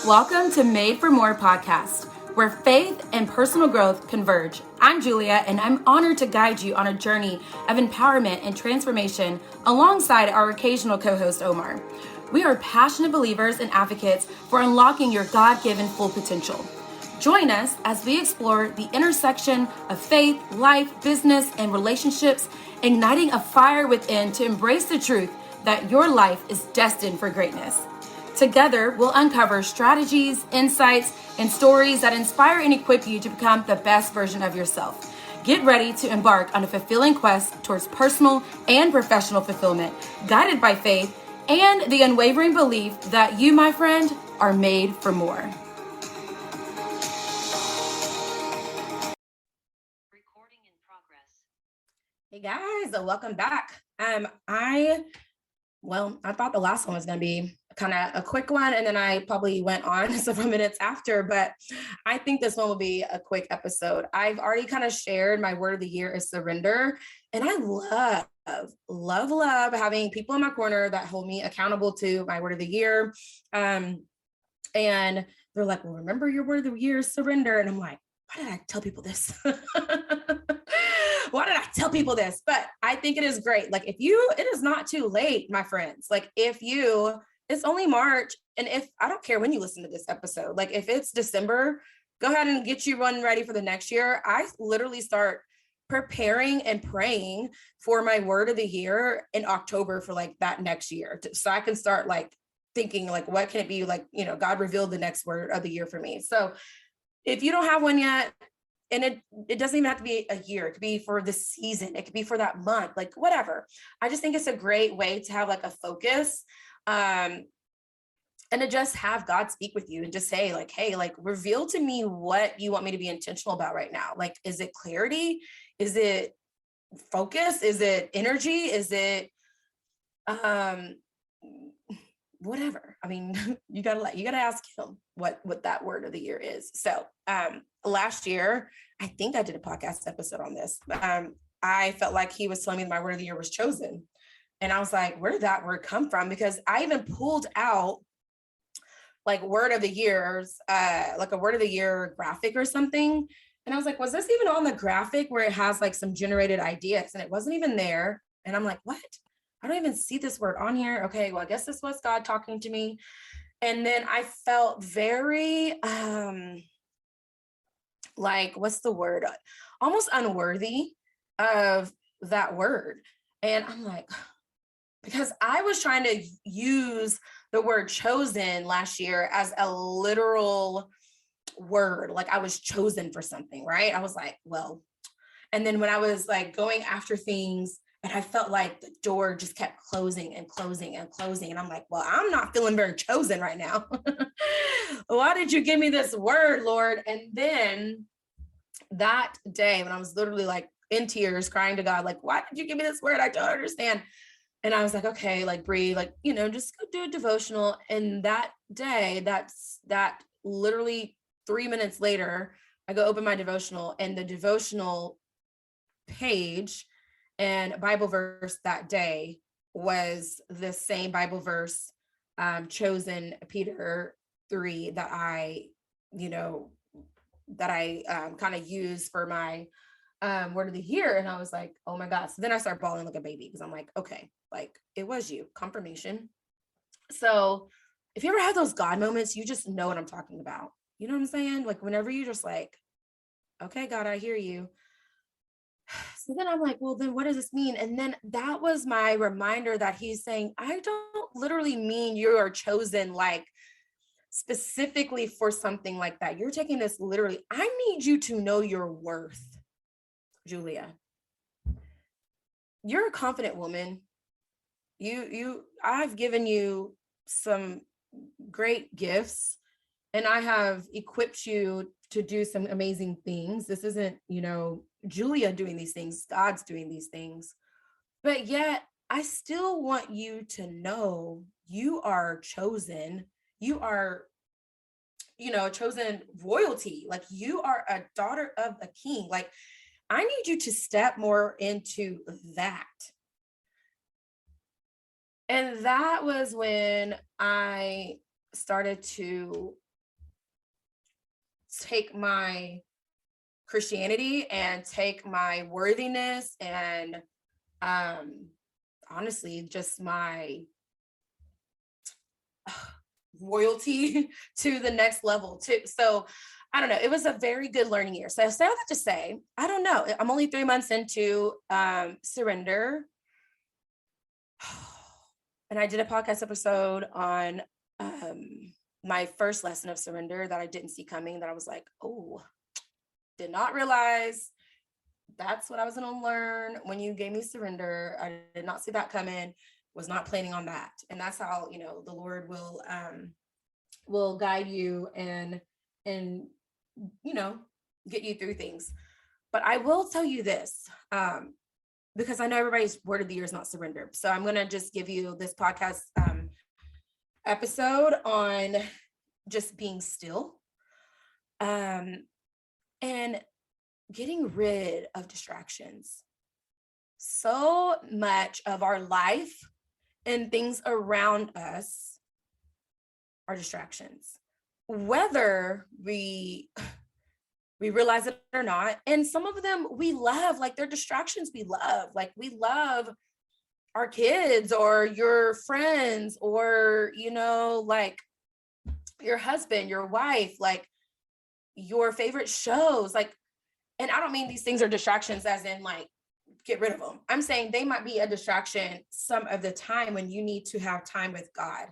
Welcome to Made for More podcast, where faith and personal growth converge. I'm Julia, and I'm honored to guide you on a journey of empowerment and transformation alongside our occasional co-host, Omar. We are passionate believers and advocates for unlocking your God-given full potential. Join us as we explore the intersection of faith, life, business, and relationships, igniting a fire within to embrace the truth that your life is destined for greatness. Together, we'll uncover strategies, insights, and stories that inspire and equip you to become the best version of yourself. Get ready to embark on a fulfilling quest towards personal and professional fulfillment, guided by faith and the unwavering belief that you, my friend, are made for more. Recording in progress. Hey guys, welcome back. I thought the last one was going to be kind of a quick one, and then I probably went on several minutes after, but I think this one will be a quick episode. I've already kind of shared my word of the year is surrender, and I love having people in my corner that hold me accountable to my word of the year. And they're like, well, remember your word of the year is surrender. And I'm like, why did I tell people this? Why did I tell people this? But I think it is great. Like it is not too late, my friends. Like it's only March. And I don't care when you listen to this episode, like if it's December, go ahead and get you one ready for the next year. I literally start preparing and praying for my word of the year in October for like that next year. So I can start like thinking like, what can it be? Like, God revealed the next word of the year for me. So if you don't have one yet, and it doesn't even have to be a year. It could be for the season. It could be for that month, like whatever. I just think it's a great way to have like a focus and to just have God speak with you and just say like, hey, like reveal to me what you want me to be intentional about right now. Like, is it clarity? Is it focus? Is it energy? Is it whatever? I mean, you gotta ask him what that word of the year is. So last year, I think I did a podcast episode on this. I felt like he was telling me my word of the year was chosen. And I was like, where did that word come from? Because I even pulled out like word of the years, like a word of the year graphic or something. And I was like, was this even on the graphic where it has like some generated ideas? And it wasn't even there. And I'm like, what? I don't even see this word on here. Okay, well, I guess this was God talking to me. And then I felt very, like, what's the word? Almost unworthy of that word. And I'm like, because I was trying to use the word chosen last year as a literal word. Like I was chosen for something, right? I was like, well, and then when I was like going after things, and I felt like the door just kept closing and closing and closing. And I'm like, well, I'm not feeling very chosen right now. Why did you give me this word, Lord? And then that day when I was literally like in tears, crying to God, like, why did you give me this word? I don't understand. And I was like, okay, like breathe, like, just go do a devotional. And that day, that literally 3 minutes later, I go open my devotional, and the devotional page and Bible verse that day was the same Bible verse, chosen Peter 3 that I kind of use for my word of the year. And I was like, oh my God. So then I start bawling like a baby because I'm like, okay, like it was you, confirmation. So if you ever have those God moments, you just know what I'm talking about. You know what I'm saying? Like whenever you just like, okay, God, I hear you. So then I'm like, well, then what does this mean? And then that was my reminder that he's saying, I don't literally mean you are chosen like specifically for something like that. You're taking this literally. I need you to know your worth, Julia. You're a confident woman. I've given you some great gifts, and I have equipped you to do some amazing things. This isn't, Julia doing these things, God's doing these things. But yet I still want you to know you are chosen. You are, chosen royalty. Like you are a daughter of a king. Like I need you to step more into that. And that was when I started to take my Christianity and take my worthiness and honestly just my royalty to the next level too. So I don't know. It was a very good learning year. So I say all that to say, I don't know. I'm only 3 months into surrender. And I did a podcast episode on my first lesson of surrender that I didn't see coming, that I was like, oh, did not realize that's what I was going to learn when you gave me surrender. I did not see that coming, was not planning on that. And that's how, the Lord will guide you and get you through things. But I will tell you this, because I know everybody's word of the year is not surrender. So I'm going to just give you this podcast episode on just being still and getting rid of distractions. So much of our life and things around us are distractions, whether we realize it or not. And some of them we love, like they're distractions we love. Like we love our kids or your friends or, like your husband, your wife, like your favorite shows. Like, and I don't mean these things are distractions as in like, get rid of them. I'm saying they might be a distraction some of the time when you need to have time with God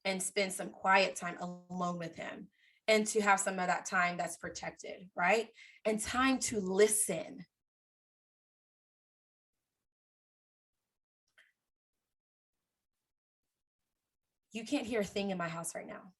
and spend some quiet time alone with him, and to have some of that time that's protected, right? And time to listen. You can't hear a thing in my house right now.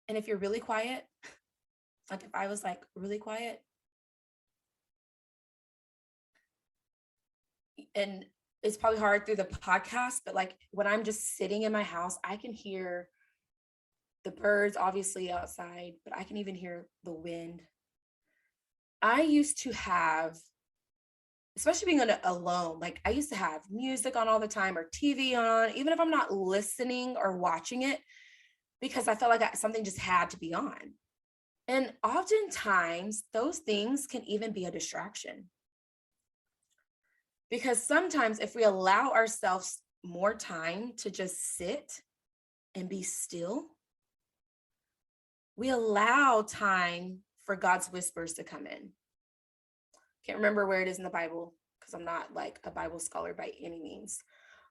And if you're really quiet, like if I was like really quiet, and it's probably hard through the podcast, but like when I'm just sitting in my house, I can hear the birds obviously outside, but I can even hear the wind. I used to have, especially being alone, like I used to have music on all the time or TV on, even if I'm not listening or watching it, because I felt like something just had to be on. And oftentimes those things can even be a distraction. Because sometimes if we allow ourselves more time to just sit and be still, we allow time for God's whispers to come in. Can't remember where it is in the Bible because I'm not like a Bible scholar by any means.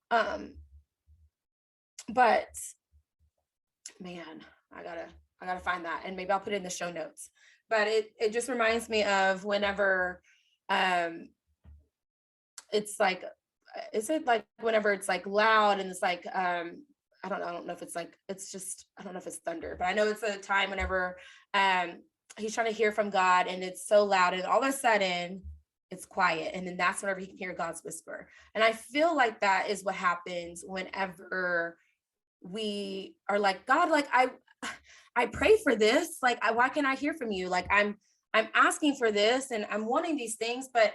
But man, I gotta find that, and maybe I'll put it in the show notes. But it just reminds me of whenever it's like, is it like whenever it's like loud and it's like I don't know if it's like, it's just, I don't know if it's thunder, but I know it's a time whenever he's trying to hear from God and it's so loud and all of a sudden it's quiet. And then that's whenever he can hear God's whisper. And I feel like that is what happens whenever we are like, God, like I pray for this. Like, why can't I hear from you? Like I'm asking for this and I'm wanting these things, but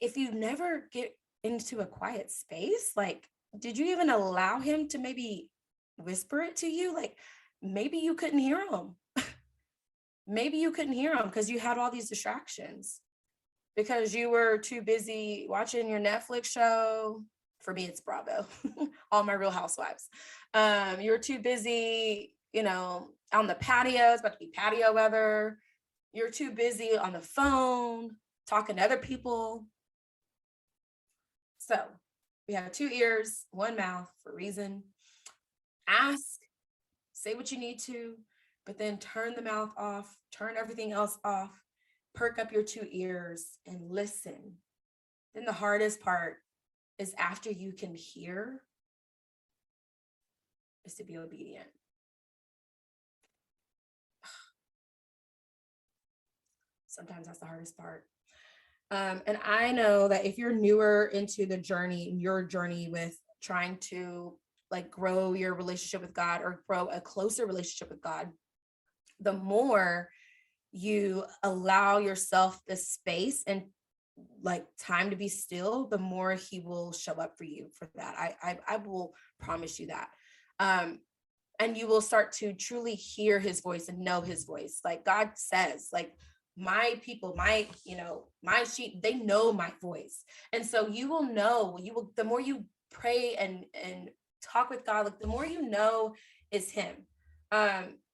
if you never get into a quiet space, like, did you even allow him to maybe whisper it to you? Like, maybe you couldn't hear him. Maybe you couldn't hear him because you had all these distractions, because you were too busy watching your Netflix show. For me, it's Bravo, all my Real Housewives. You were too busy, on the patio. It's about to be patio weather. You're too busy on the phone, talking to other people. So we have 2 ears, 1 mouth for a reason. Ask, say what you need to, but then turn the mouth off, turn everything else off, perk up your 2 ears and listen. Then the hardest part is after you can hear, is to be obedient. Sometimes that's the hardest part. And I know that if you're newer into the journey, your journey with trying to like grow your relationship with God or grow a closer relationship with God, the more you allow yourself the space and like time to be still, the more he will show up for you for that. I will promise you that. and you will start to truly hear his voice and know his voice. Like God says, like, my people, my sheep, they know my voice. And so the more you pray and talk with God, like the more you know is him.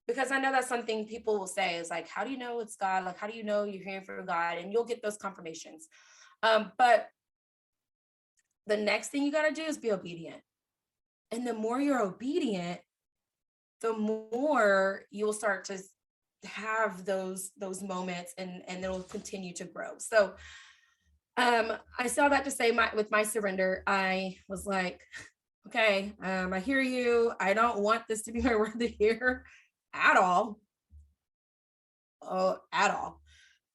Because I know that's something people will say is like, how do you know it's God? Like, how do you know you're hearing from God? And you'll get those confirmations. But the next thing you got to do is be obedient. And the more you're obedient, the more you will start to have those moments, and it'll continue to grow. So I saw that to say, with my surrender, I was like, okay, I hear you. I don't want this to be my word to hear at all. Oh, at all.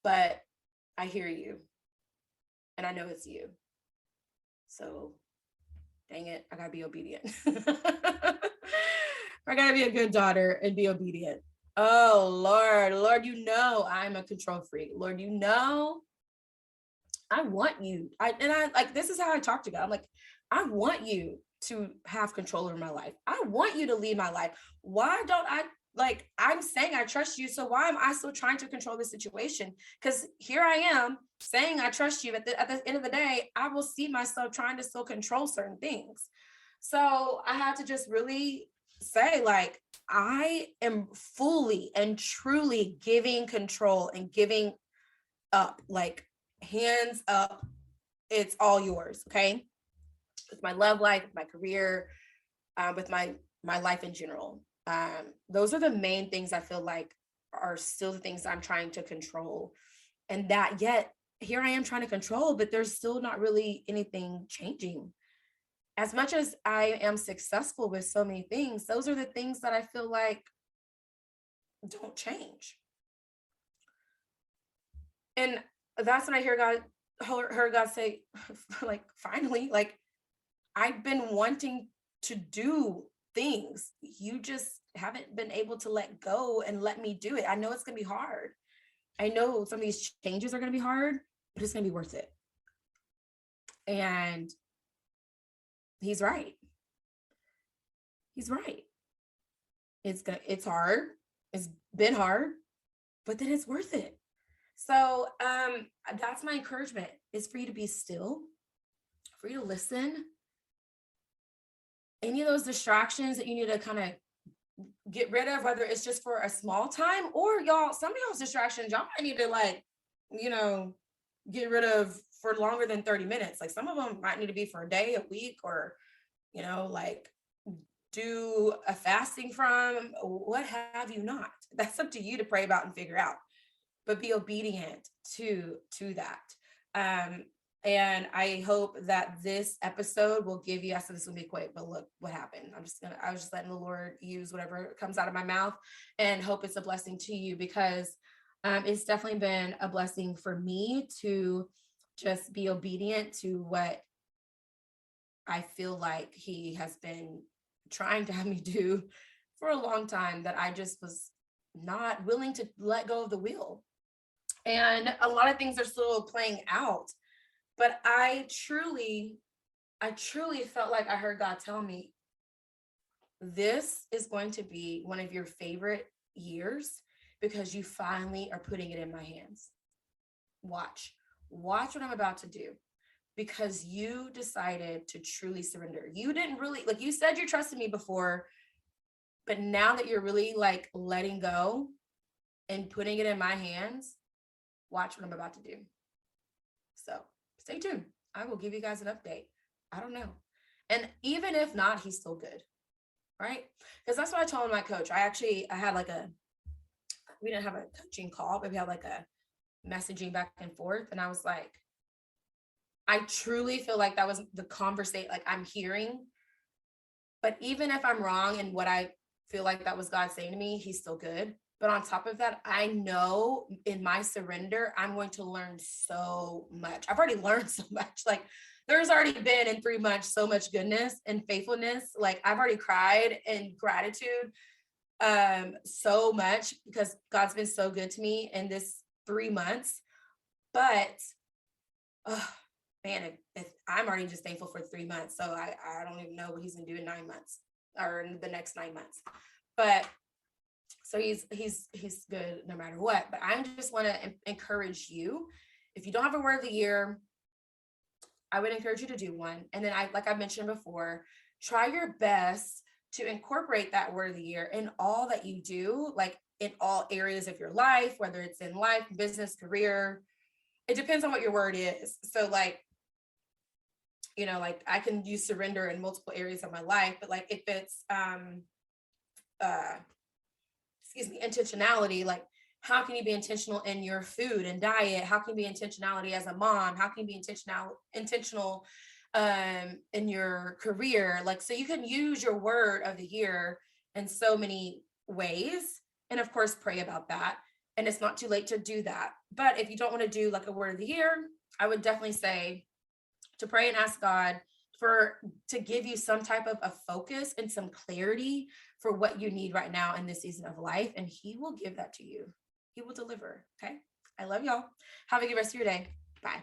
But I hear you. And I know it's you. So dang it, I gotta be obedient. I gotta be a good daughter and be obedient. Oh Lord, I'm a control freak. Lord, I want you. I like, this is how I talk to God. I'm like, I want you to have control over my life. I want you to lead my life. Why don't I, like, I'm saying I trust you, so why am I still trying to control the situation? Because here I am saying I trust you. At the end of the day, I will see myself trying to still control certain things. So I had to just really say, like, I am fully and truly giving control and giving up, like, hands up. It's all yours. Okay. With my love life, my career, with my life in general. Those are the main things I feel like are still the things I'm trying to control. And that yet here I am trying to control, but there's still not really anything changing. As much as I am successful with so many things, those are the things that I feel like don't change. And that's when I heard God say, like, finally, like, I've been wanting to do things. You just haven't been able to let go and let me do it. I know it's going to be hard. I know some of these changes are going to be hard, but it's going to be worth it. And he's right. He's right. It's hard. It's been hard, but then it's worth it. So that's my encouragement, is for you to be still, for you to listen. Any of those distractions that you need to kind of get rid of, whether it's just for a small time, or some of y'all's distractions, y'all might need to, like, get rid of for longer than 30 minutes. Like, some of them might need to be for a day, a week, or, like, do a fasting from, what have you not. That's up to you to pray about and figure out, but be obedient to that. And I hope that this episode will give you, I said this would be quick, but look what happened. I was just letting the Lord use whatever comes out of my mouth, and hope it's a blessing to you, because it's definitely been a blessing for me to just be obedient to what I feel like he has been trying to have me do for a long time, that I just was not willing to let go of the wheel. And a lot of things are still playing out, but I truly felt like I heard God tell me, this is going to be one of your favorite years, because you finally are putting it in my hands. Watch what I'm about to do, because you decided to truly surrender. You didn't really, like, you said you trusted me before, but now that you're really, like, letting go and putting it in my hands, watch what I'm about to do. So stay tuned. I will give you guys an update. I don't know. And even if not, he's still good. Right? Because that's what I told my coach. I had like we didn't have a coaching call, but we had like a messaging back and forth. And I was like, I truly feel like that was the conversation, like, I'm hearing. But even if I'm wrong in what I feel like that was God saying to me, he's still good. But on top of that, I know in my surrender, I'm going to learn so much. I've already learned so much. Like, there's already been in 3 months so much goodness and faithfulness. Like, I've already cried in gratitude so much, because God's been so good to me in this 3 months. But man, if I'm already just thankful for 3 months. So I don't even know what he's gonna do in 9 months, or in the next 9 months. But so he's good no matter what. But I just want to encourage you. If you don't have a word of the year, I would encourage you to do one. And then like I mentioned before, try your best to incorporate that word of the year in all that you do, like in all areas of your life, whether it's in life, business, career. It depends on what your word is. So like, like I can use surrender in multiple areas of my life, but like if it's uh intentionality, like how can you be intentional in your food and diet? How can you be intentionality as a mom? How can you be intentional in your career? Like, so you can use your word of the year in so many ways. And of course, pray about that. And it's not too late to do that. But if you don't want to do like a word of the year, I would definitely say to pray and ask God to give you some type of a focus and some clarity for what you need right now in this season of life. And he will give that to you. He will deliver. Okay. I love y'all. Have a good rest of your day. Bye.